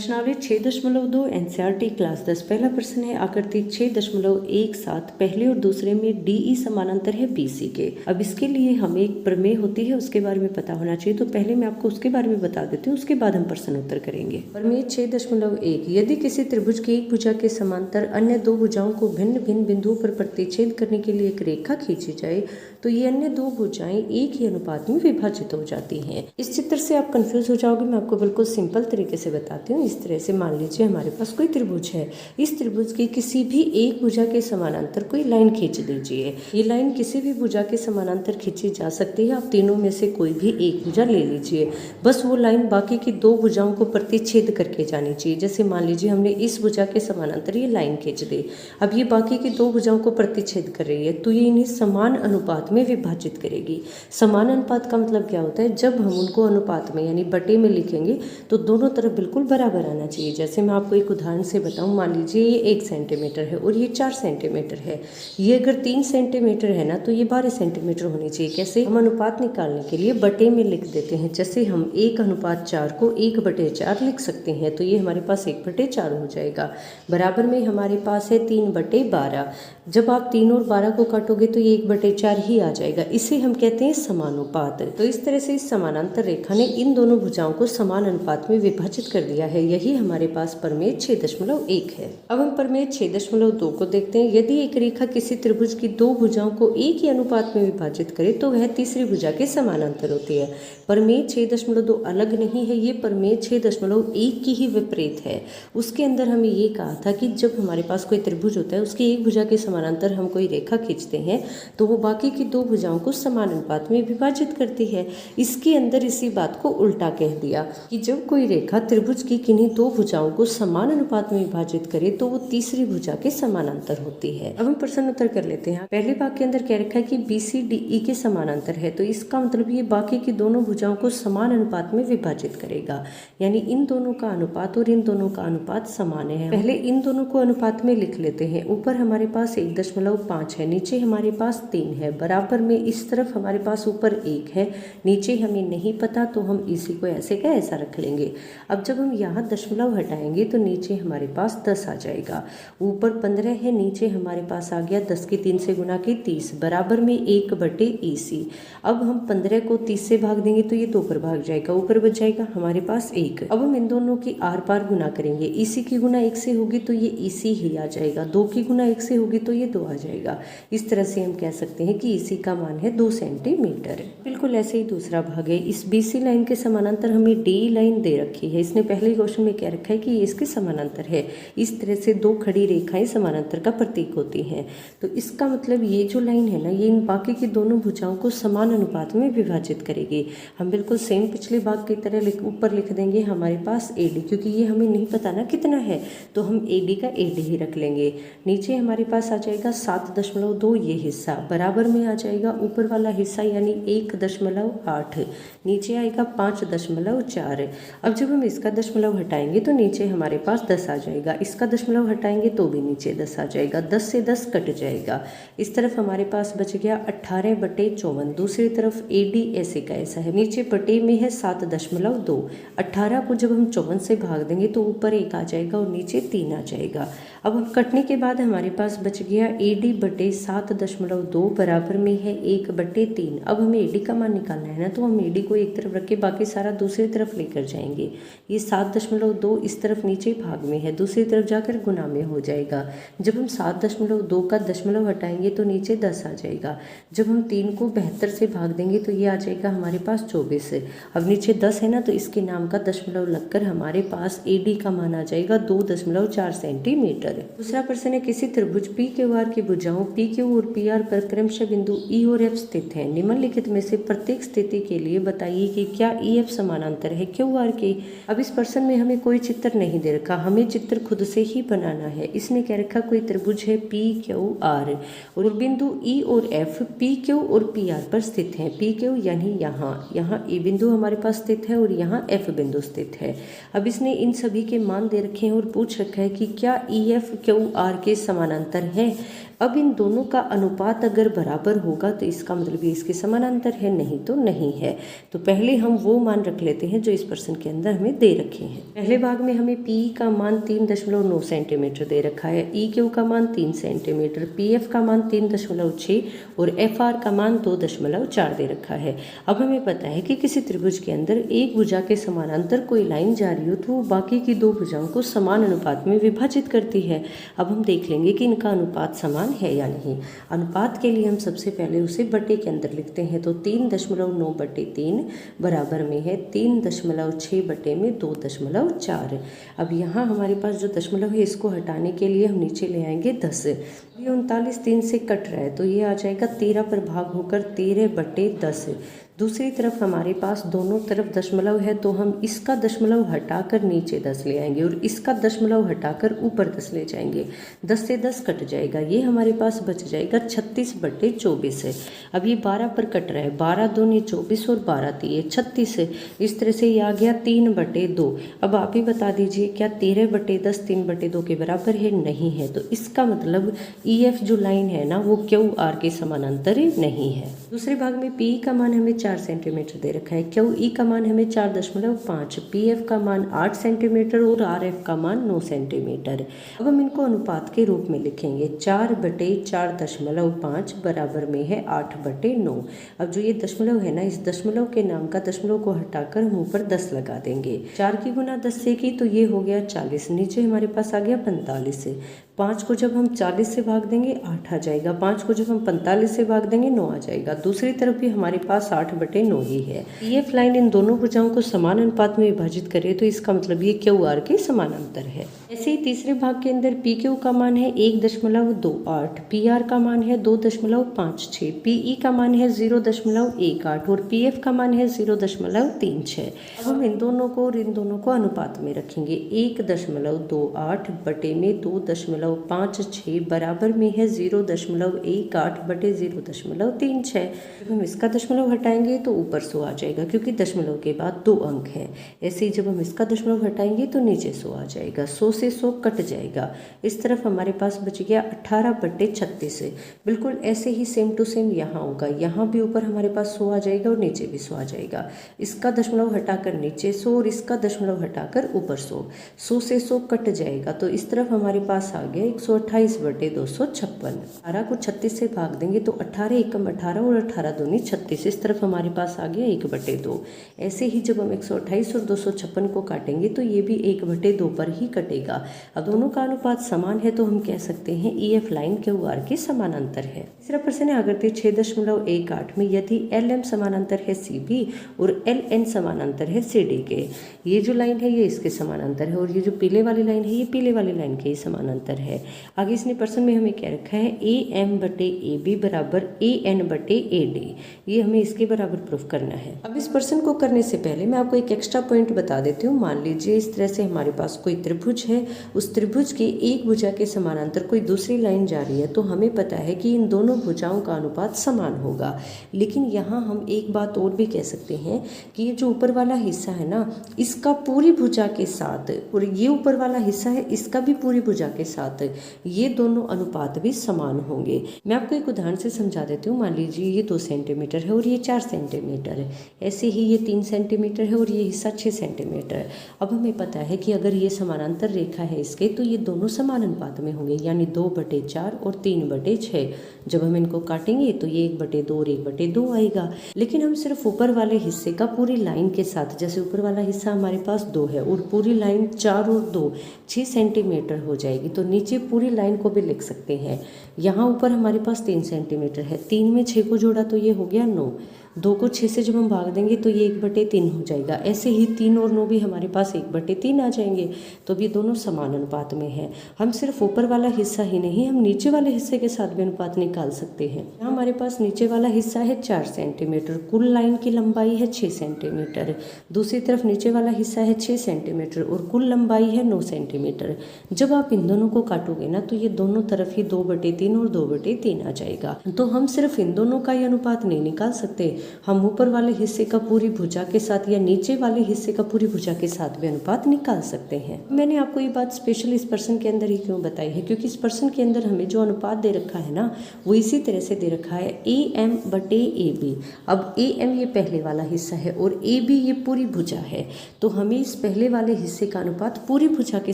प्रश्नावली 6.2 NCERT class 10 पहला प्रश्न है आकृति 6.17 पहले और दूसरे में डीई समानांतर है बीसी के। अब इसके लिए हमें एक प्रमेय होती है उसके बारे में पता होना चाहिए, तो पहले मैं आपको उसके बारे में बता देती हूँ, उसके बाद हम प्रश्न उत्तर करेंगे। प्रमेय 6.1 यदि किसी त्रिभुज की एक भुजा के समांतर अन्य दो भुजाओं को भिन्न भिन्न बिंदुओं पर प्रतिच्छेद करने के लिए एक रेखा खींची जाए तो ये अन्य दो भुजाएं एक ही अनुपात में विभाजित हो जाती हैं। इस चित्र से आप कंफ्यूज हो जाओगे, मैं आपको बिल्कुल सिंपल तरीके से बताती हूँ। इस तरह से मान लीजिए हमारे पास कोई त्रिभुज है, इस त्रिभुज की किसी भी एक भुजा के समानांतर कोई लाइन खींच दीजिए। ये लाइन किसी भी भुजा के समानांतर खींची जा सकती है, आप तीनों में से कोई भी एक भुजा ले लीजिए। बस वो लाइन बाकी की दो भुजाओं को प्रतिच्छेद करके जानी चाहिए। जैसे मान लीजिए हमने इस भुजा के समानांतर ये लाइन खींच दी, अब ये बाकी की दो भुजाओं को प्रतिच्छेद कर रही है, तो ये इन्हें समान अनुपात में विभाजित करेगी। समान अनुपात का मतलब क्या होता है, जब हम उनको अनुपात में यानी बटे में लिखेंगे तो दोनों तरफ बिल्कुल बराबर आना चाहिए। जैसे मैं आपको एक उदाहरण से बताऊं, मान लीजिए ये 1 सेंटीमीटर है और ये 4 सेंटीमीटर है। ये अगर 3 सेंटीमीटर है ना, तो ये 12 सेंटीमीटर होनी चाहिए। कैसे? हम अनुपात निकालने के लिए बटे में लिख देते हैं। जैसे हम 1:4 को 1/4 लिख सकते हैं, तो ये हमारे पास 1/4 हो जाएगा। बराबर में हमारे पास है 3/12। जब आप 3 और 12 को काटोगे तो ये 1/4 ही आ जाएगा। इसे हम कहते हैं समानुपात। तो इस तरह से इस समानांतर रेखा ने इन दोनों भुजाओं को समान अनुपात में विभाजित कर दिया है। यही हमारे पास प्रमेय 6.1 है। अब हम प्रमेय 6.2 को देखते हैं। यदि एक रेखा किसी त्रिभुज की दो भुजाओं को एक ही अनुपात में विभाजित करे तो वह तीसरी भुजा के समानांतर होती है। प्रमेय 6.2 अलग नहीं है, ये प्रमेय 6.1 की ही विपरीत है। उसके अंदर हमें ये कहा था कि जब हमारे पास कोई त्रिभुज होता है, उसकी एक भुजा के समानांतर हम कोई रेखा खींचते हैं तो वो बाकी की दो भुजाओं को समान अनुपात में विभाजित करती है। इसके अंदर इसी बात को उल्टा कह दिया कि जब कोई रेखा त्रिभुज की किन्हीं दो भुजाओं को समान अनुपात में विभाजित करे तो वो तीसरी भुजा के समानांतर होती है। अब हम प्रश्न उत्तर कर लेते हैं। पहले भाग के अंदर कह रखा है कि बीसी डीई के समानांतर है, तो इसका मतलब ये बाकी की दोनों भुजाओं को समान अनुपात में विभाजित करेगा, यानी इन दोनों का अनुपात और इन दोनों का अनुपात समान है। पहले इन दोनों को अनुपात में लिख लेते हैं। ऊपर हमारे पास 1.5 है, नीचे हमारे पास 3 है। बराबर में इस तरफ हमारे पास ऊपर 1 है, नीचे हमें नहीं पता, तो हम इसी को ऐसे का ऐसा रख लेंगे। अब जब हम यहाँ दशमलव हटाएंगे तो नीचे हमारे पास 10 आ जाएगा। ऊपर 15 है, नीचे हमारे पास आ गया 10 की 3 से गुना की 30, बराबर में 1/EC। अब हम 15 को 30 से भाग देंगे तो ये 2 पर भाग जाएगा, ऊपर बच जाएगा हमारे पास 1। अब हम इन दोनों की आर पार गुना करेंगे। EC की गुना 1 से होगी तो ये EC ही आ जाएगा, 2 की गुना 1 से होगी तो ये 2 आ जाएगा। इस तरह से हम कह सकते हैं कि EC का मान है 2 सेंटीमीटर। बिल्कुल ऐसे ही दूसरा भाग है। इस BC लाइन के समानांतर हमें DE लाइन दे रखी है। इसने पहले क्वेश्चन में कह रखा है कि ये इसके समानांतर है। इस तरह से दो खड़ी रेखाएं समानांतर का प्रतीक होती हैं। तो इसका मतलब ये जो लाइन है ना, ये इन बाकी की दोनों भुजाओं को समान अनुपात में विभाजित करेगी। हम बिल्कुल सेम पिछले भाग की तरह ऊपर लिख देंगे हमारे पास AD, क्योंकि ये हमें नहीं पता ना कितना है, तो हम AD का AD ही रख लेंगे। नीचे हमारे पास आ जाएगा 7.2 ये हिस्सा, बराबर में आ जाएगा ऊपर वाला हिस्सा यानी 1.8, नीचे आएगा 5.4। अब जब हम इसका दशमलव हटाएंगे तो नीचे हमारे पास 10 आ जाएगा। इसका दशमलव हटाएंगे तो भी नीचे 10 आ जाएगा, 10 से 10 कट जाएगा। इस तरफ हमारे पास बच गया 18/54। दूसरी तरफ AD ऐसे का ऐसा है, नीचे बटे में है 7.2। 18 को जब हम 54 से भाग देंगे तो ऊपर 1 आ जाएगा और नीचे 3 आ जाएगा। अब हम कटने के बाद हमारे पास बच गया AD/7.2 बराबर में है 1/3। अब हमें AD का मान निकालना है ना, तो हम AD को एक तरफ रख के बाकी सारा दूसरी तरफ लेकर जाएंगे। ये 7.2 इस तरफ नीचे भाग में है, दूसरी तरफ जाकर गुना में हो जाएगा। जब हम 7.2 का दशमलव हटाएंगे तो नीचे 10 आ जाएगा। जब हम 3 को 72 से भाग देंगे तो ये आ जाएगा हमारे पास 24। अब नीचे 10 है ना, तो इसके नाम का दशमलव लगकर हमारे पास AD का मान आ जाएगा 2.4 सेंटीमीटर। दूसरा प्रश्न है, किसी त्रिभुज PQR की भुजाओं PQ और PR पर क्रमशः बिंदु E और F स्थित हैं। निम्नलिखित में से प्रत्येक स्थिति के लिए बताइए कि क्या EF समानांतर है QR के। अब इस प्रश्न में हमें कोई चित्र नहीं दे रखा, हमें चित्र खुद से ही बनाना है। इसने कह रखा कोई त्रिभुज है PQR और बिंदु E और F PQ और PR पर स्थित हैं। PQ यानी यहाँ E बिंदु हमारे पास स्थित है और यहाँ F बिंदु स्थित है। अब इसने इन सभी के मान दे रखे हैं और पूछ रखा है कि क्या EF QR के समानांतर है। अब इन दोनों का अनुपात अगर बराबर होगा तो इसका मतलब ये इसके समानांतर है, नहीं तो नहीं है। तो पहले हम वो मान रख लेते हैं जो इस प्रश्न के अंदर हमें दे रखे हैं। पहले भाग में हमें पी का मान 3.9 सेंटीमीटर दे रखा है, ई क्यू का मान 3 सेंटीमीटर, पी एफ का मान 3.6 और एफ आर का मान 2.4 दे रखा है। अब हमें पता है कि किसी त्रिभुज के अंदर एक भुजा के समानांतर कोई लाइन जा रही हो तो वो बाकी की दो भुजाओं को समान अनुपात में विभाजित करती है। अब हम देख लेंगे कि इनका अनुपात समान है या नहीं। अनुपात के लिए हम सबसे पहले उसे बटे के अंदर लिखते हैं, तो 3.9/3 बराबर में है 3.6/2.4। अब यहाँ हमारे पास जो दशमलव है इसको हटाने के लिए हम नीचे ले आएंगे 10। ये 39 3 से कट रहा है तो ये आ जाएगा 13 पर भाग होकर 13/10। दूसरी तरफ हमारे पास दोनों तरफ दशमलव है तो हम इसका दशमलव हटाकर नीचे 10 ले आएंगे और इसका दशमलव हटाकर ऊपर 10 ले जाएंगे। 10 से 10 कट जाएगा, ये हमारे पास बच जाएगा 36/24 है। अब ये 12 पर कट रहा है, 12 दूनी 24 और 12 तिये 36 है। इस तरह से ये आ गया 3/2। अब आप ही बता दीजिए क्या 13/10 3/2 के बराबर है? नहीं है। तो इसका मतलब ई एफ जो लाइन है ना वो क्यू आर के समानांतर नहीं है। दूसरे भाग में पी का मान हमें 4 सेंटीमीटर दे रखा है, क्यू ई का मान हमें 4.5, पी एफ का मान 8 सेंटीमीटर और आर एफ का मान 9 सेंटीमीटर। अब हम इनको अनुपात के रूप में लिखेंगे, 4/4.5 बराबर में है 8/9। अब जो ये दशमलव है ना, इस दशमलव के नाम का दशमलव को हटाकर हम ऊपर 10 लगा देंगे। 4 की गुना 10 से की तो ये हो गया 40, नीचे हमारे पास आ गया 45। 5 को जब हम 40 से भाग देंगे 8 आ जाएगा, 5 को जब हम 45 से भाग देंगे 9 आ जाएगा। दूसरी तरफ भी हमारे पास 8/9 ही है। ये फ्लाइन इन दोनों भुजाओं को समान अनुपात में विभाजित करे तो इसका मतलब ये क्यू आर के समानांतर है। ऐसे ही तीसरे भाग के अंदर पी क्यू का मान है 1.28, पी आर का मान है 2.56, पी ई का मान है 0.18 और पी एफ का मान है 0.36। अब हम इन दोनों को और इन दोनों को अनुपात में रखेंगे, 1.28 बटे में 2.56 बराबर में है 0.18/0.36। जब हम इसका दशमलव हटाएंगे तो ऊपर 100 आ जाएगा क्योंकि दशमलव के बाद 2 अंक है। ऐसे ही जब हम इसका दशमलव हटाएंगे तो नीचे 100 आ जाएगा, 100 से 100 कट जाएगा। इस तरफ हमारे पास बच गया 18/36। बिल्कुल ऐसे ही सेम टू सेम यहाँ होगा, यहाँ भी ऊपर हमारे पास 100 आ जाएगा और नीचे भी 100 आ जाएगा। इसका दशमलव हटाकर नीचे 100 और इसका दशमलव हटाकर ऊपर 100, 100 से 100 कट जाएगा तो इस तरफ हमारे पास आ गया 128/256। 18 को 36 से भाग देंगे तो 18 एकम 18 और 18 दूनी 36। इस तरफ हमारे पास आ गया 1/2। ऐसे ही जब हम 128 और 256 को काटेंगे तो ये भी 1/2 पर ही कटेगा। अब दोनों का अनुपात समान है तो हम कह सकते हैं E F line Q R के समानांतर है। तीसरा प्रश्न है आकृति 6.18 में यदि एल एम समानांतर है सी बी और एल एन समानांतर है सी डी के, ये जो लाइन है ये इसके समानांतर है और ये जो पीले वाली लाइन है ये पीले वाली लाइन के ही समानांतर है। आगे इसने प्रश्न में हमें क्या रखा है, ए एम बटे ए बी बराबर ए एन बटे ए डी, ये हमें इसके बराबर प्रूफ करना है। अब इस प्रश्न को करने से पहले मैं आपको एक एक्स्ट्रा पॉइंट बता देती हूँ। मान लीजिए इस तरह से हमारे पास कोई त्रिभुज है, उस त्रिभुज की एक भुजा के समानांतर कोई दूसरी लाइन जा रही है तो हमें पता है कि इन दोनों भुजाओं का अनुपात समान होगा। लेकिन यहाँ हम एक बात और भी कह सकते हैं कि ये जो ऊपर वाला हिस्सा है ना, इसका पूरी भुजा के साथ और ये ऊपर वाला हिस्सा है इसका भी पूरी भुजा के साथ ये दोनों अनुपात भी समान होंगे। मैं आपको एक उदाहरण से समझा देती हूँ। मान लीजिए ये 2 सेंटीमीटर है और ये 4 सेंटीमीटर है, ऐसे ही ये 3 सेंटीमीटर है और ये हिस्सा 6 सेंटीमीटर है। अब हमें पता है कि अगर ये समानांतर रेखा है इसके तो ये दोनों समान अनुपात में होंगे, यानी 2/4 और 3/6। जब हम इनको काटेंगे तो ये 1/2 और 1/2 आएगा। लेकिन हम सिर्फ ऊपर वाले हिस्से का पूरी लाइन के साथ, जैसे ऊपर वाला हिस्सा हमारे पास 2 है और पूरी लाइन 4 और 2 6 सेंटीमीटर हो जाएगी, तो नीचे पूरी लाइन को भी लिख सकते हैं। यहाँ ऊपर हमारे पास 3 सेंटीमीटर है, 3 में 6 को जोड़ा तो ये हो गया 9, 2 को 6 से जब हम भाग देंगे तो ये 1/3 हो जाएगा। ऐसे ही 3 और 9 भी हमारे पास 1/3 आ जाएंगे, तो भी दोनों समान अनुपात में है। हम सिर्फ ऊपर वाला हिस्सा ही नहीं, हम नीचे वाले हिस्से के साथ भी अनुपात निकाल सकते हैं। यहाँ हमारे पास नीचे वाला हिस्सा है 4 सेंटीमीटर, कुल लाइन की लंबाई है 6 सेंटीमीटर। दूसरी तरफ नीचे वाला हिस्सा है 6 सेंटीमीटर और कुल लंबाई है 9 सेंटीमीटर। जब आप इन दोनों को काटोगे ना तो ये दोनों तरफ ही 2/3 और 2/3 आ जाएगा। तो हम सिर्फ इन दोनों का ही अनुपात नहीं निकाल सकते, हम ऊपर वाले हिस्से का पूरी भुजा के साथ या नीचे वाले हिस्से का पूरी भुजा के साथ भी अनुपात निकाल सकते हैं। मैंने आपको ये बात स्पेशल इस प्रश्न के अंदर ही क्यों बताई है, क्योंकि इस प्रश्न के अंदर हमें जो अनुपात दे रखा है ना, वो इसी तरह से दे रखा है AM/AB। अब AM ये पहले वाला हिस्सा है और AB ये पूरी भुजा है, तो हमें इस पहले वाले हिस्से का अनुपात पूरी भुजा के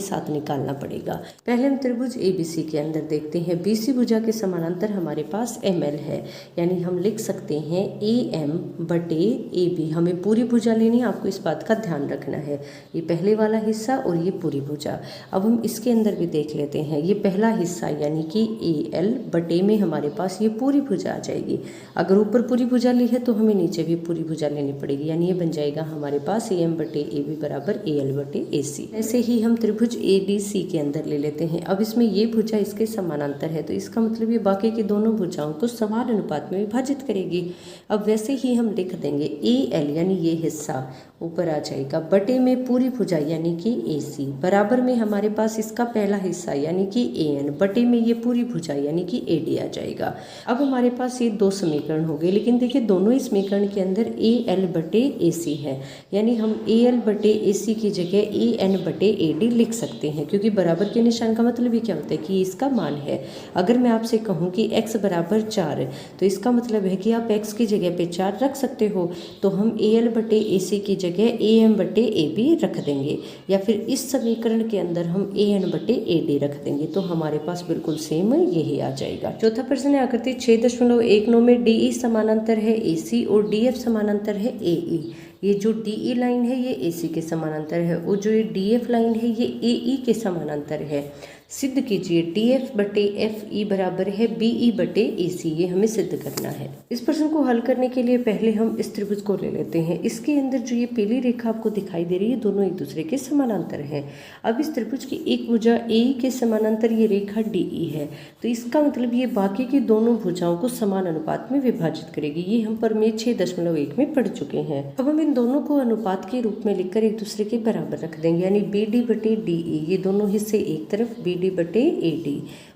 साथ निकालना पड़ेगा। पहले हम त्रिभुज ABC के अंदर देखते हैं। BC भुजा के समानांतर हमारे पास ML है, यानी हम लिख सकते हैं AM/AB। हमें पूरी भुजा लेनी है, आपको इस बात का ध्यान रखना है। ये पहले वाला हिस्सा और ये पूरी भुजा। अब हम इसके अंदर भी देख लेते हैं। ये पहला हिस्सा यानी कि AL/A में हमारे पास ये पूरी भुजा आ जाएगी। अगर ऊपर पूरी भुजा ली है तो हमें नीचे भी पूरी भुजा लेनी पड़ेगी, यानी ये बन जाएगा हमारे पास AM/AB बराबर AL/AC। ऐसे ही हम त्रिभुज ADC के अंदर ले लेते हैं। अब इसमें ये भुजा इसके समानांतर है, तो इसका मतलब ये बाकी की दोनों भुजाओं को समान अनुपात में विभाजित करेगी। अब वैसे ही हम लिख देंगे AL यानी ये हिस्सा ऊपर आ जाएगा, बटे में पूरी भुजा यानी कि AC बराबर में हमारे पास इसका पहला हिस्सा यानी कि AN बटे में ये पूरी भुजा यानी कि AD आ जाएगा। अब हमारे पास ये दो समीकरण हो गए, लेकिन देखिए दोनों ही समीकरण के अंदर AL/AC है, यानी हम AL/AC की जगह AN/AD लिख सकते हैं, क्योंकि बराबर के निशान का मतलब ये क्या होता है कि इसका मान है। अगर मैं आपसे कहूँ कि x बराबर 4 तो इसका मतलब है कि आप x की जगह पे 4 रख सकते हो, तो हम AL/AC की जगह AM/AB रख देंगे, या फिर इस समीकरण के अंदर हम AN/AD रख देंगे, तो हमारे पास बिल्कुल सेम यही आ जाएगा। चौथा प्रश्न है आकृति 6.19 में DE समानांतर है AC और DF समानांतर है AE। ये जो DE लाइन है ये AC के समानांतर है और जो ये DF लाइन है ये AE के समानांतर है। सिद्ध कीजिए DF/FE बराबर है BE/AC। ये हमें सिद्ध करना है। इस प्रश्न को हल करने के लिए पहले हम इस त्रिभुज को ले लेते हैं। इसके अंदर जो ये पीली रेखा आपको दिखाई दे रही है, दोनों एक दूसरे के समानांतर हैं। अब इस त्रिभुज की एक भुजा AE के समानांतर ये रेखा DE है, तो इसका मतलब ये बाकी की दोनों भुजाओं को समान अनुपात में विभाजित करेगी। ये हम प्रमेय 6.1 में पढ़ चुके हैं। अब हम इन दोनों को अनुपात के रूप में लिखकर एक दूसरे के बराबर रख देंगे, यानी BD/DE। ये दोनों हिस्से एक तरफ BD/AD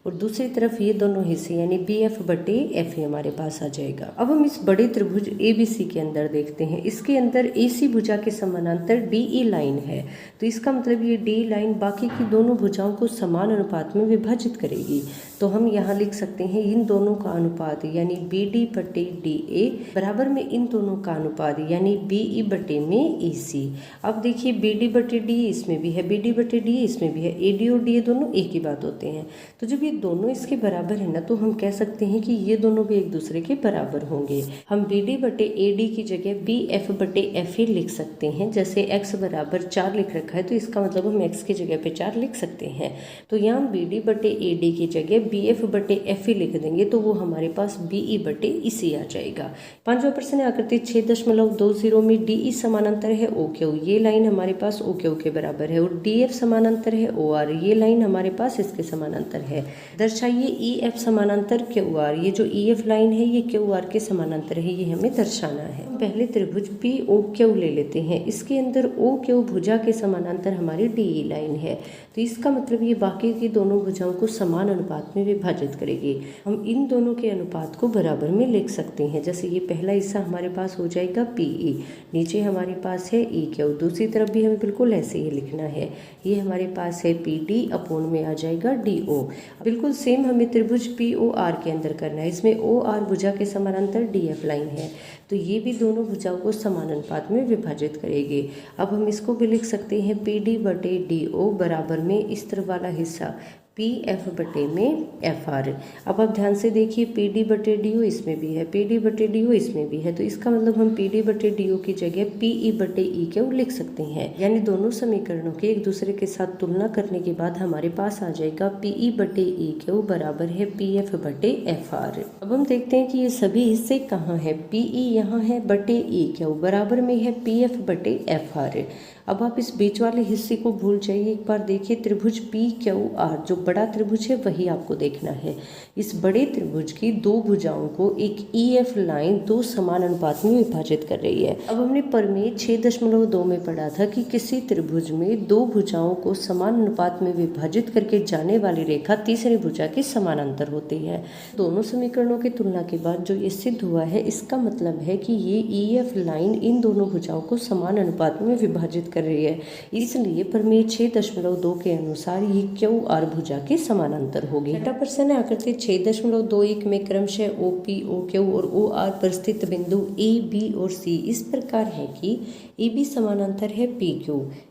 और दूसरी तरफ ये दोनों हिस्से यानी BF/FE हमारे पास आ जाएगा। अब हम इस बड़े त्रिभुज ABC के अंदर देखते हैं। इसके अंदर AC भुजा के समानांतर DE लाइन है, तो इसका मतलब ये D लाइन बाकी की दोनों भुजाओं को समान अनुपात में विभाजित करेगी। तो हम यहाँ लिख सकते हैं इन दोनों का अनुपात यानी BD/DA बराबर में इन दोनों का अनुपात यानी BE/में AC। अब देखिए BD/DE इसमें भी है, BD/DE इसमें भी है, AD और DA दोनों एक ही बात होते हैं। तो जब ये दोनों इसके बराबर है ना, तो हम कह सकते हैं कि ये दोनों भी एक दूसरे के बराबर होंगे। हम BD/AD की जगह BF/FE लिख सकते हैं। जैसे x बराबर 4 लिख रखा है, तो इसका मतलब हम x की जगह पे 4 लिख सकते हैं। तो यहाँ हम BD/AD की जगह BF/FE लिख देंगे, तो वो हमारे पास BE/AC आ जाएगा। पांचवा प्रश्न है आकृति 6.20 में DE समानांतर है OQ। ये लाइन हमारे पास OQ के बराबर है और DF समानांतर है OR। ये लाइन हमारे पास इसके समानांतर है। दर्शाइए EF समानांतर QR। ये जो EF लाइन है ये QR के समानांतर है, ये हमें दर्शाना है। पहले त्रिभुज POQ ले लेते हैं। इसके अंदर OQ भुजा के समानांतर हमारी DE लाइन है, तो इसका मतलब ये बाकी की दोनों भुजाओं को समान अनुपात में विभाजित करेगी। हम इन दोनों के अनुपात को बराबर में लिख सकते हैं। जैसे ये पहला हिस्सा हमारे पास हो जाएगा PE, नीचे हमारे पास है EQ, दूसरी तरफ भी हमें बिल्कुल ऐसे ही लिखना है। ये हमारे पास है PD अपोन में आ जाएगा DO। बिल्कुल सेम हमें त्रिभुज POR के अंदर करना है। इसमें OR भुजा के समानांतर DF लाइन है, तो ये भी दोनों भुजाओं को समान अनुपात में विभाजित करेगी। अब हम इसको भी लिख सकते हैं PD/DO बराबर में इस तरफ वाला हिस्सा PF/में FR। अब आप ध्यान से देखिए PD/DO इसमें भी है, PD/DO इसमें भी है, तो इसका मतलब हम PD/DO की जगह PE/EQ लिख सकते हैं। यानी दोनों समीकरणों के एक दूसरे के साथ तुलना करने के बाद हमारे पास आ जाएगा PE/EQ बराबर है PF/FR। अब हम देखते हैं कि ये सभी हिस्से कहाँ हैं। PE यहाँ है, बटे EQ बराबर में है PF/FR। अब आप इस बीच वाले हिस्से को भूल जाइए, एक बार देखिए त्रिभुज PQR जो बड़ा त्रिभुज है वही आपको देखना है। इस बड़े त्रिभुज की दो भुजाओं को एक EF लाइन दो समान अनुपात में विभाजित कर रही है। अब हमने प्रमेय 6.2 में पढ़ा था कि किसी त्रिभुज में दो भुजाओं को समान अनुपात में विभाजित करके जाने वाली रेखा तीसरी भुजा के समानांतर होती है। दोनों समीकरणों की तुलना के बाद जो ये सिद्ध हुआ है, इसका मतलब है कि ये EF लाइन इन दोनों भुजाओं को समान अनुपात में विभाजित कर रही है, इसलिए प्रमेय 6.2 के अनुसार ये QR भुजा के समानांतर होगी। छठा प्रश्न है आकृति 6.21 में क्रमशः OP, OQ और OR पर स्थित बिंदु A, B और C इस प्रकार है कि AB समानांतर है PQ,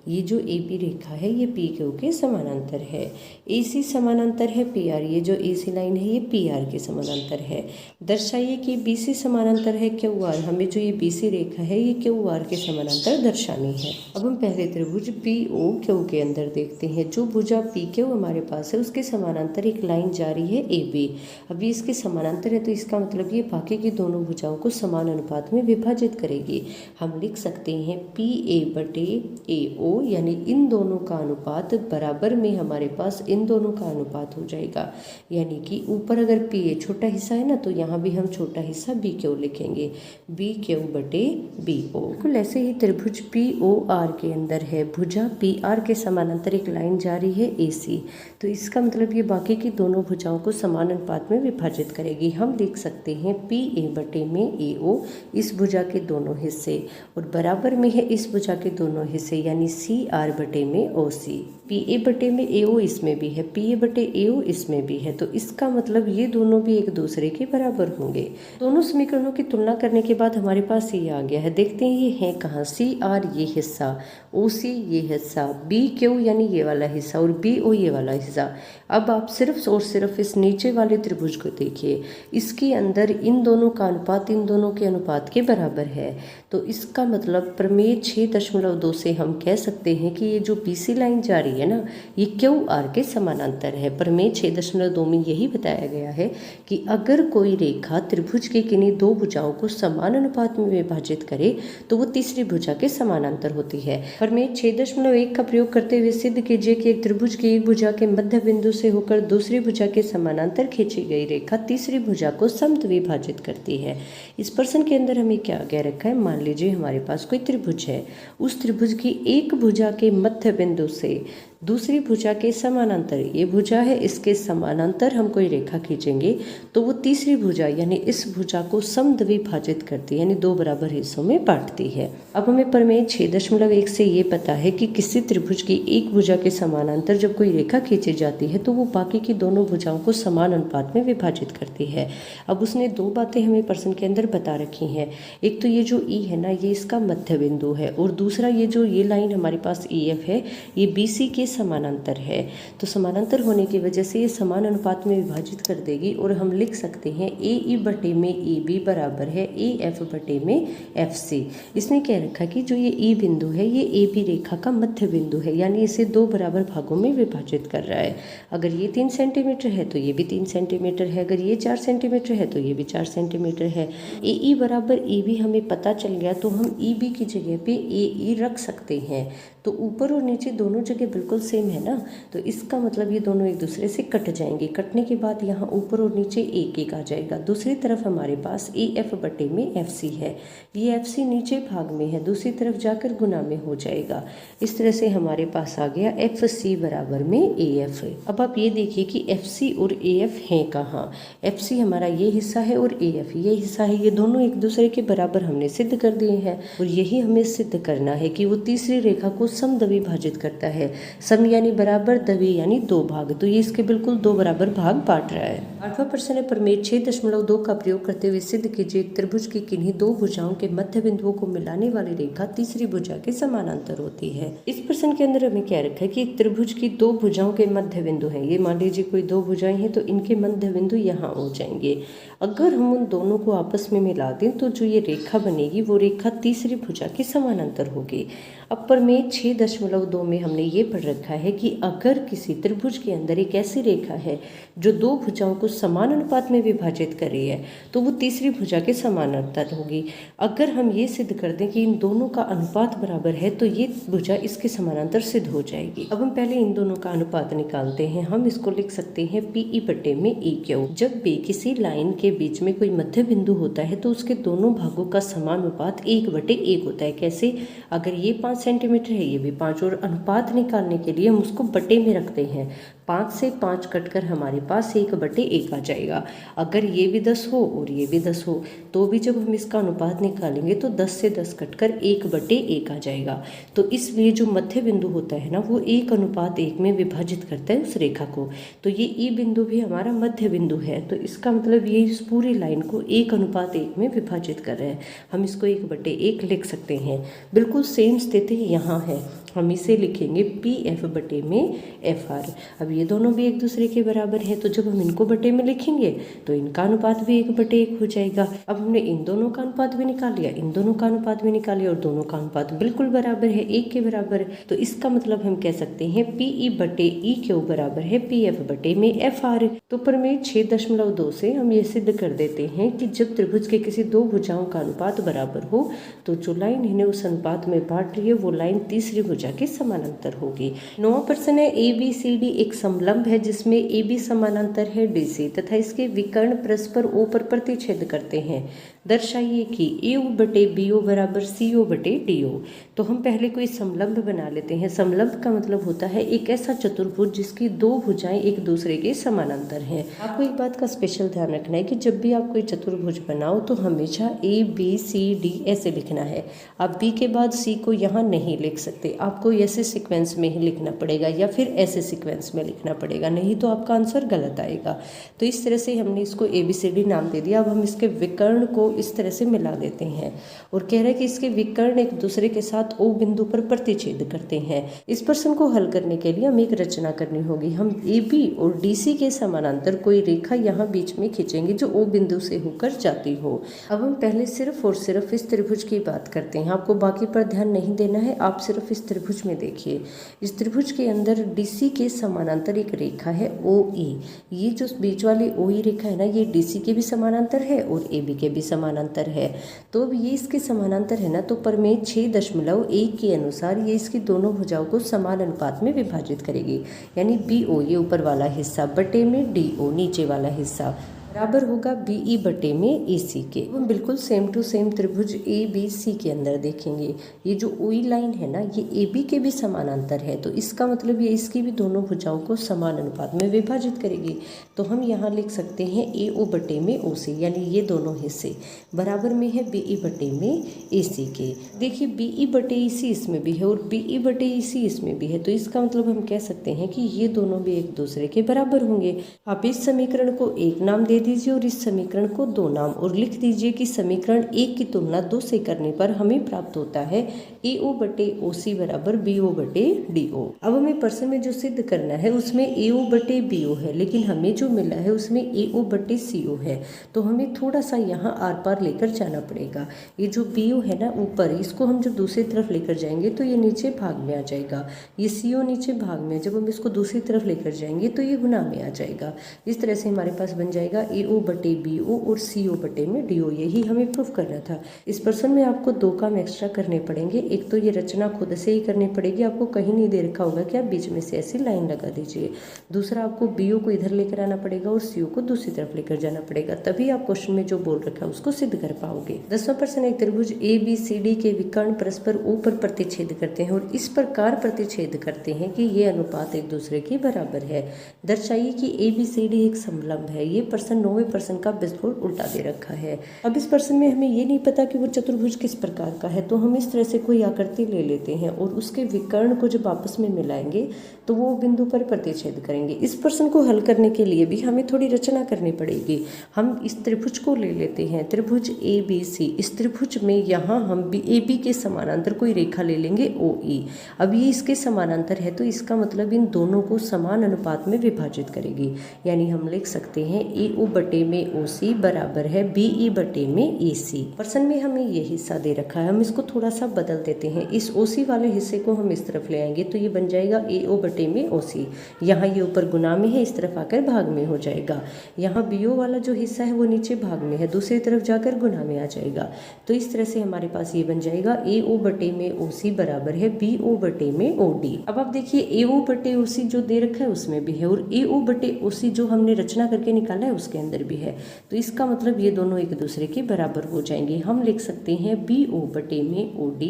ये जो AB रेखा है ये PQ के समानांतर है। AC समानांतर है PR, ये जो AC लाइन है ये PR के समानांतर है। दर्शाइए कि BC समानांतर है QR, हमें जो ये BC रेखा है ये QR के समानांतर दर्शानी है। अब हम पहले त्रिभुज POQ के अंदर देखते हैं। जो भुजा PQ हमारे पास है उसके समानांतर एक लाइन जा रही है AB। अभी इसके समानांतर है तो इसका मतलब ये बाकी की दोनों भुजाओं को समान अनुपात में विभाजित करेगी। हम लिख सकते हैं PA/AO, यानी इन दोनों का अनुपात बराबर में हमारे पास इन दोनों का अनुपात हो जाएगा। यानी कि ऊपर अगर PA छोटा हिस्सा है ना तो यहाँ भी हम छोटा हिस्सा BQ लिखेंगे, BQ/BO। बिल्कुल ऐसे ही त्रिभुज POR के अंदर है भुजा PR के समानांतर एक लाइन जा रही है AC, तो इसका मतलब ये बाकी की दोनों भुजाओं को समान अनुपात में विभाजित करेगी। हम लिख सकते हैं PA/AO इस भुजा के दोनों हिस्से और बराबर में है इस भुजा के दोनों हिस्से यानी CR/OC। PA/AO इसमें भी है, PA/AO इसमें भी है, तो इसका मतलब ये दोनों भी एक दूसरे के बराबर होंगे। दोनों समीकरणों की तुलना करने के बाद हमारे पास ये आ गया है। देखते हैं ये है कहाँ, CR ये हिस्सा, OC ये हिस्सा, BQ यानी ये वाला हिस्सा और BO ये वाला हिस्सा। अब आप सिर्फ और सिर्फ इस नीचे वाले त्रिभुज को देखिए, इसके अंदर इन दोनों का अनुपात इन दोनों के अनुपात के बराबर है, तो इसका मतलब प्रमेय 6.2 से हम कह सकते हैं कि ये जो BC लाइन जा रही है ना ये QR के समानांतर है। प्रमेय 6.2 में यही बताया गया है कि अगर कोई रेखा त्रिभुज के किन्हीं दो भुजाओं को समान अनुपात में विभाजित करे तो वो तीसरी भुजा के समानांतर होती है। प्रमेय 6.1 का प्रयोग करते हुए सिद्ध कीजिए कि एक त्रिभुज की एक भुजा के मध्य बिंदु से होकर दूसरी भुजा के समानांतर खींची गई रेखा तीसरी भुजा को समद्विभाजित करती है। इस प्रश्न के अंदर हमें क्या कह रखा है, मान लीजिए हमारे पास कोई त्रिभुज है, उस त्रिभुज की एक भुजा के मध्य बिंदु से दूसरी भुजा के समानांतर, ये भुजा है इसके समानांतर हम कोई रेखा खींचेंगे तो वो तीसरी भुजा यानी इस भुजा को समद्विभाजित करती है, यानी दो बराबर हिस्सों में बांटती है। अब हमें प्रमेय 6.1 से ये पता है कि किसी त्रिभुज की एक भुजा के समानांतर जब कोई रेखा खींची जाती है तो वो बाकी की दोनों भुजाओं को समान अनुपात में विभाजित करती है। अब उसने दो बातें हमें प्रश्न के अंदर बता रखी हैं, एक तो ये जो E है ना ये इसका मध्य बिंदु है और दूसरा ये जो ये लाइन हमारे पास EF है ये BC के समानांतर है, तो समानांतर होने की वजह से ये समान अनुपात में विभाजित कर देगी और हम लिख सकते हैं AE/AB बराबर है AF/FC। इसने कह रखा कि जो ये E बिंदु है ये AB रेखा का मध्य बिंदु है, यानी इसे दो बराबर भागों में विभाजित कर रहा है। अगर ये 3 सेंटीमीटर है तो ये भी 3 सेंटीमीटर है, अगर ये 4 सेंटीमीटर है तो ये भी 4 सेंटीमीटर है। AE बराबर EB हमें पता चल गया तो हम EB की जगह पे AE रख सकते हैं, तो ऊपर और नीचे दोनों जगह बिल्कुल सेम है ना, तो इसका मतलब ये दोनों एक दूसरे से कट जाएंगे। कटने के बाद यहाँ ऊपर और नीचे एक एक आ जाएगा। दूसरी तरफ हमारे पास AF/FC है, ये FC नीचे भाग में है, दूसरी तरफ जाकर गुना में हो जाएगा। इस तरह से हमारे पास आ गया FC बराबर में AF। अब आप ये देखिए कि FC और AF हैं कहाँ, FC हमारा ये हिस्सा है और AF ये हिस्सा है, ये दोनों एक दूसरे के बराबर हमने सिद्ध कर दिए हैं और यही हमें सिद्ध करना है कि वो तीसरी रेखा को समद्विभाजित करता है। सम यानी बराबर, द्वि यानी दो भाग, तो ये इसके बिल्कुल दो बराबर भाग बांट रहा है। 8वां प्रश्न है प्रमेय 6.2 का प्रयोग करते हुए सिद्ध कीजिए त्रिभुज की किन्हीं दो भुजाओं के मध्य बिंदुओं को मिलाने वाली रेखा तीसरी भुजा के समानांतर होती है। इस प्रश्न के अंदर हमें क्या रखा है कि एक त्रिभुज की दो भुजाओं के मध्य बिंदु है, ये मान लीजिए कोई दो भुजाएं हैं तो इनके मध्य बिंदु यहाँ हो जाएंगे। अगर हम उन दोनों को आपस में मिला दें तो जो ये रेखा बनेगी वो रेखा तीसरी भुजा के समानांतर होगी। अब प्रमेय 6.2 में हमने ये पढ़ रखा है कि अगर किसी त्रिभुज के अंदर एक ऐसी रेखा है जो दो भुजाओं को समान अनुपात में विभाजित कर रही है तो वो तीसरी भुजा के समानांतर होगी। अगर हम ये सिद्ध कर दें कि इन दोनों का अनुपात बराबर है तो ये भुजा इसके समानांतर सिद्ध हो जाएगी। अब हम पहले इन दोनों का अनुपात निकालते हैं। हम इसको लिख सकते हैं PE/EQ। जब भी किसी लाइन के बीच में कोई मध्य बिंदु होता है तो उसके दोनों भागों का समान अनुपात 1/1 होता है। कैसे? अगर ये 5 सेंटीमीटर है, ये भी 5, और अनुपात निकालने के लिए हम उसको बटे में रखते हैं। 5 से 5 कटकर हमारे पास 1/1 आ जाएगा। अगर ये भी 10 हो और ये भी 10 हो तो भी जब हम इसका अनुपात निकालेंगे तो 10 से 10 कटकर 1/1 आ जाएगा। तो इसलिए जो मध्य बिंदु होता है ना वो 1:1 में विभाजित करता है उस रेखा को। तो ये ई बिंदु भी हमारा मध्य बिंदु है। तो इसका मतलब ये इस पूरी लाइन को 1:1 में विभाजित कर रहे हैं। हम इसको 1/1 लिख सकते हैं। बिल्कुल सेम स्थिति यहाँ है। हम इसे लिखेंगे PF/FR। अब ये दोनों भी एक दूसरे के बराबर हैं तो जब हम इनको बटे में लिखेंगे तो इनका अनुपात भी 1/1 हो जाएगा। अब हमने इन दोनों का अनुपात भी निकाल लिया, इन दोनों का अनुपात भी निकाल लिया और दोनों का अनुपात बिल्कुल बराबर है, 1 के बराबर है। तो इसका मतलब हम कह सकते हैं PE/EQ बराबर है PF/FR। तो प्रमेय 6.2 से हम ये सिद्ध कर देते हैं कि जब त्रिभुज के किसी दो भुजाओं का अनुपात बराबर हो तो जो लाइन इन्हें उस अनुपात में बांट रही है वो लाइन तीसरी भुजा के समानांतर होगी। 9वां प्रश्न है ABCD एक समलंब है जिसमें AB समानांतर है DC तथा इसके विकर्ण परस्पर O पर प्रतिच्छेद करते हैं। दर्शाइए कि AO/BO बराबर CO/DO। तो हम पहले कोई समलंब बना लेते हैं। समलंब का मतलब होता है एक ऐसा चतुर्भुज जिसकी दो भुजाएं एक दूसरे के समानांतर हैं। आपको एक बात का स्पेशल ध्यान रखना है कि जब भी आप कोई चतुर्भुज बनाओ तो हमेशा ABCD ऐसे लिखना है। आप B के बाद C को यहाँ नहीं लिख सकते, आपको ऐसे सीक्वेंस में ही लिखना पड़ेगा या फिर ऐसे सीक्वेंस में लिखना पड़ेगा, नहीं तो आपका आंसर गलत आएगा। तो इस तरह से हमने इसको ABCD नाम दे दिया। अब हम इसके विकर्ण को इस तरह से मिला देते हैं और कह रहे हैं कि इसके विकर्ण एक दूसरे के साथ O बिंदु पर प्रतिच्छेद करते हैं। इस प्रश्न को हल करने के लिए हमें एक रचना करनी होगी। हम AB और DC के समानांतर कोई रेखा यहाँ बीच में खींचेंगे जो O बिंदु से होकर जाती हो। अब हम पहले सिर्फ और सिर्फ इस त्रिभुज की बात करते हैं, आपको बाकी पर ध्यान नहीं देना है। आप सिर्फ इस त्रिभुज में देखिए। इस त्रिभुज के अंदर DC के समानांतर एक रेखा है OE। ये जो बीच वाली OE रेखा है ना ये DC के भी समानांतर है और AB के भी समानांतर है। तो अब ये इसके समानांतर है ना, तो प्रमेय 6.1 के अनुसार ये इसकी दोनों भुजाओं को समान अनुपात में विभाजित करेगी। यानी BO ये ऊपर वाला हिस्सा बटे में DO नीचे वाला हिस्सा बराबर होगा BE बटे में AC के। हम बिल्कुल सेम टू सेम त्रिभुज ABC के अंदर देखेंगे। ये जो OE लाइन है ना ये AB के भी समानांतर है, तो इसका मतलब ये इसकी भी दोनों भुजाओं को समान अनुपात में विभाजित करेगी। तो हम यहाँ लिख सकते हैं AO बटे में OC, यानी ये दोनों हिस्से बराबर में है BE बटे में AC के। देखिए BE बटे AC इसमें भी है और BE बटे AC इसमें भी है, तो इसका मतलब हम कह सकते हैं कि ये दोनों भी एक दूसरे के बराबर होंगे। आप इस समीकरण को 1 नाम दे दीजिए और इस समीकरण को 2 नाम, और लिख दीजिए कि समीकरण 1 की तुलना 2 से करने पर हमें प्राप्त होता है AO बटे OC बराबर BO बटे DO। अब हमें प्रश्न में जो सिद्ध करना है उसमें AO बटे BO है, लेकिन हमें जो मिला है उसमें AO बटे CO है। तो हमें थोड़ा सा यहाँ आर पार लेकर जाना पड़ेगा। ये जो BO है ना ऊपर, इसको हम जब दूसरी तरफ लेकर जाएंगे तो ये नीचे भाग में आ जाएगा। ये CO नीचे भाग में, जब हम इसको दूसरी तरफ लेकर जाएंगे तो ये गुना में आ जाएगा। इस तरह से हमारे पास बन जाएगा AO बटे BO और CO बटे में DO। यही हमें प्रूफ करना था। इस प्रश्न में आपको 2 काम एक्स्ट्रा करने पड़ेंगे। एक तो ये रचना खुद से ही करनी पड़ेगी, आपको कहीं नहीं दे रखा होगा कि आप बीच में से ऐसी लाइन लगा दीजिए। दूसरा आपको BO को इधर लेकर आना पड़ेगा और CO को दूसरी तरफ लेकर जाना पड़ेगा, तभी आप क्वेश्चन में जो बोल रखा है उसको सिद्ध कर पाओगे। 10वां प्रश्न, एक त्रिभुज ABCD के विकर्ण परस्पर O पर प्रतिच्छेद करते हैं और इस प्रकार प्रतिच्छेद करते हैं कि ये अनुपात एक दूसरे के बराबर है। दर्शाइए कि ABCD एक समलंब है। ये प्रश्न 9वें प्रश्न का बिल्कुल उल्टा दे रखा है। अब इस प्रश्न में हमें ये नहीं पता कि वो चतुर्भुज किस प्रकार का है, तो हम इस तरह से कोई आकृति ले लेते हैं और उसके विकर्ण को जब आपस में मिलाएंगे तो वो बिंदु पर प्रतिच्छेद करेंगे। इस प्रश्न को हल करने के लिए भी हमें थोड़ी रचना करनी पड़ेगी। हम इस त्रिभुज को ले लेते हैं, त्रिभुज ABC। इस त्रिभुज में यहाँ हम AB के समानांतर कोई रेखा ले लेंगे OE। अब ये इसके समानांतर है तो इसका मतलब इन दोनों को समान अनुपात में विभाजित करेगी। यानी हम लिख सकते हैं AO AO बटे में OC बराबर है BE बटे में EC। प्रश्न में हमें ये हिस्सा दे रखा है, हम इसको थोड़ा सा बदल देते हैं। इस OC वाले हिस्से को हम इस तरफ ले आएंगे तो ये बन जाएगा AO बटे में OC। यहाँ ये ऊपर गुना में है, इस तरफ आकर भाग में हो जाएगा। यहाँ BO वाला जो हिस्सा है वो नीचे भाग में है, दूसरी तरफ जाकर गुना में आ जाएगा। तो इस तरह से हमारे पास ये बन जाएगा AO बटे में OC बराबर है BO बटे में OD। अब आप देखिए AO बटे OC जो दे रखा है उसमें भी है, और AO बटे OC जो हमने रचना करके निकाला है उसके अंदर भी है। तो इसका मतलब ये दोनों एक दूसरे के बराबर हो जाएंगे। हम लिख सकते हैं BO बटे में OD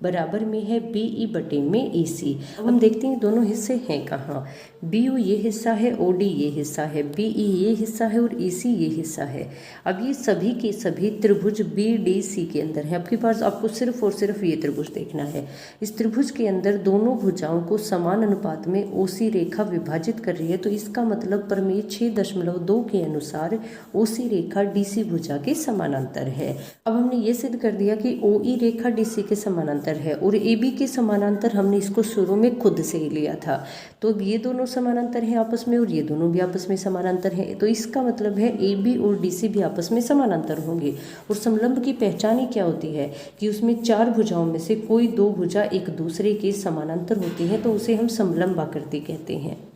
बराबर में है BE बटे में EC। अब हम देखते हैं दोनों हिस्से हैं कहाँ। BO ये हिस्सा है, OD ये हिस्सा है, BE ये हिस्सा है और EC ये हिस्सा है। अब ये सभी के सभी त्रिभुज BDC के अंदर है। आपके पास आपको सिर्फ और सिर्फ ये त्रिभुज देखना है। इस त्रिभुज के अंदर दोनों भुजाओं को समान अनुपात में OC रेखा विभाजित कर रही है। तो इसका मतलब प्रमेय 6.2 के अनुसार OC रेखा DC भुजा के समानांतर है। अब हमने ये सिद्ध कर दिया कि OE रेखा DC के समानांतर है, और AB के समानांतर हमने इसको शुरू में खुद से ही लिया था। तो ये दोनों समानांतर हैं आपस में, और ये दोनों भी आपस में समानांतर हैं। तो इसका मतलब है AB और DC भी आपस में समानांतर होंगे। और समलंब की पहचान ही क्या होती है कि उसमें 4 भुजाओं में से कोई 2 भुजा एक दूसरे के समानांतर होती है, तो उसे हम समलंब आकृति कहते हैं।